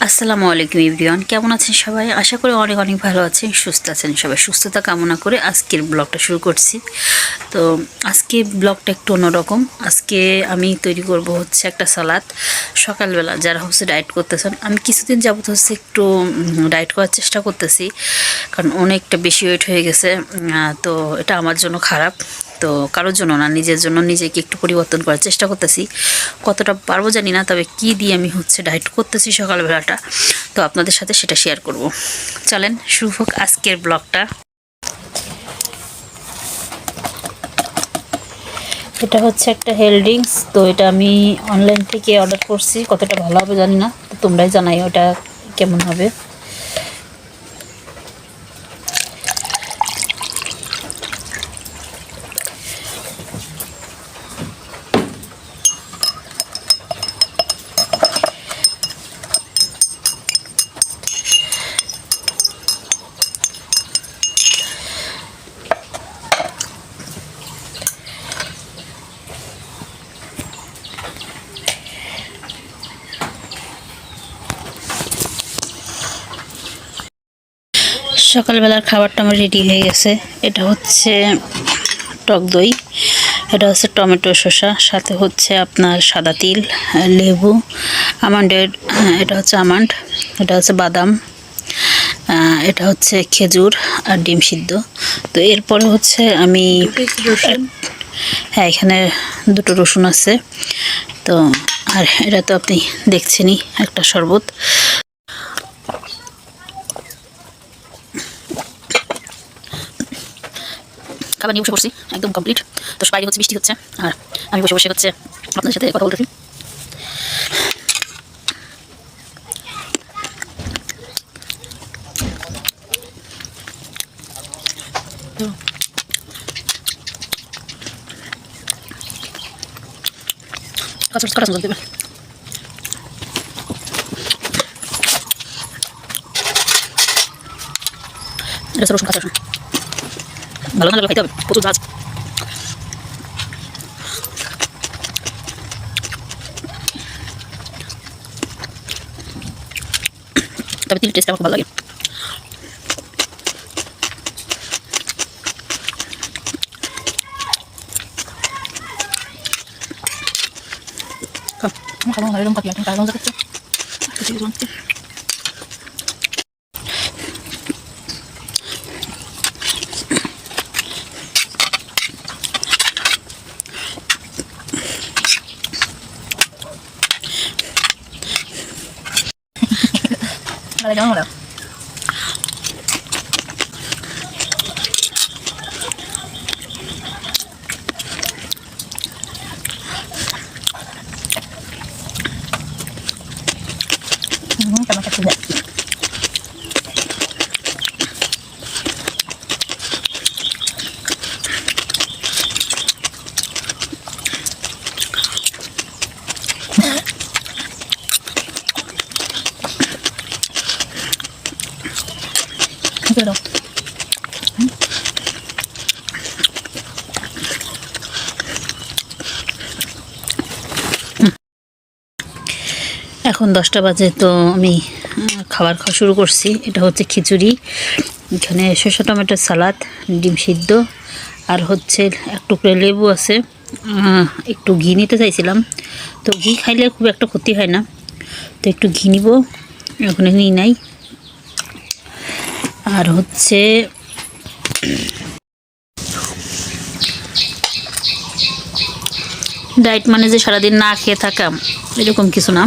আসসালামু আলাইকুম এভরিওয়ান, কেমন আছেন সবাই? আশা করি অনেক অনেক ভালো আছেন, সুস্থ আছেন সবাই। সুস্থতা কামনা করে আজকের ব্লগটা শুরু করছি। তো আজকে ব্লগটা একটু অন্যরকম। আজকে আমি তৈরি করব হচ্ছে একটা সালাদ। সকালবেলা যারা হচ্ছে ডায়েট করতেছেন, আমি কিছুদিন যাবত হচ্ছে একটু ডায়েট করার চেষ্টা করতেছি, কারণ অনেকটা বেশি ওয়েট হয়ে গেছে। তো এটা আমার জন্য খারাপ, তো কারোর জন্য না, নিজের জন্য নিজেকে একটু পরিবর্তন করার চেষ্টা করতেছি। কতটা পারবো জানি না, তবে কি দিয়ে আমি হচ্ছে ডায়েট করতেছি সকালবেলাটা, তো আপনাদের সাথে সেটা শেয়ার করব। চলেন শুরু হোক আজকের ব্লগটা। এটা হচ্ছে একটা হেলথ ড্রিঙ্কস, তো এটা আমি অনলাইন থেকে অর্ডার করছি। কতটা ভালো হবে জানি না, তো তোমরাই জানাই ওটা কেমন হবে। সকালবেলার খাবারটা আমার রেডি হয়ে গেছে। এটা হচ্ছে টক দই, এটা হচ্ছে টমেটো শসা, সাথে হচ্ছে আপনার সাদা তিল, লেবু, আমন্ডের, এটা হচ্ছে আমন্ড, এটা হচ্ছে বাদাম, এটা হচ্ছে খেজুর আর ডিম সিদ্ধ। তো এরপরে হচ্ছে আমি, হ্যাঁ এখানে দুটো রসুন আছে। তো আর এটা তো আপনি দেখছেনই, একটা শরবত। খাবার নিয়ে বসে পড়ছি, একদম কমপ্লিট। তো বাইরে হচ্ছে বৃষ্টি হচ্ছে, আর আমি বসে বসে হচ্ছে আপনাদের সাথে কথা বলতেছি। কটা সুন্দর দেবে। এটা রসুন, কাঁচা রসুন, ভালো না লাগলে খাইতে হবে, প্রচুর ঝাঁজ। তবে তিল টেস্ট আমার খুব ভালো লাগে। খাবো এরকম কাটি এখন কারণ যাচ্ছে। কেমন হলো? কেমন খাচ্ছে? এখন 10টা বাজে, তো আমি খাবার খাওয়া শুরু করছি। এটা হচ্ছে খিচুড়ি, এখানে শসা টমেটোর সালাদ, ডিম সিদ্ধ, আর হচ্ছে এক টুকরো লেবু আছে। একটু ঘি নিতে চাইছিলাম, তো ঘি খাইলে খুব একটা ক্ষতি হয় না, তো একটু ঘি নিব, এখন নিই নাই। আর হচ্ছে ডায়েট মানে যে সারাদিন না খেয়ে থাকা, এরকম কিছু না।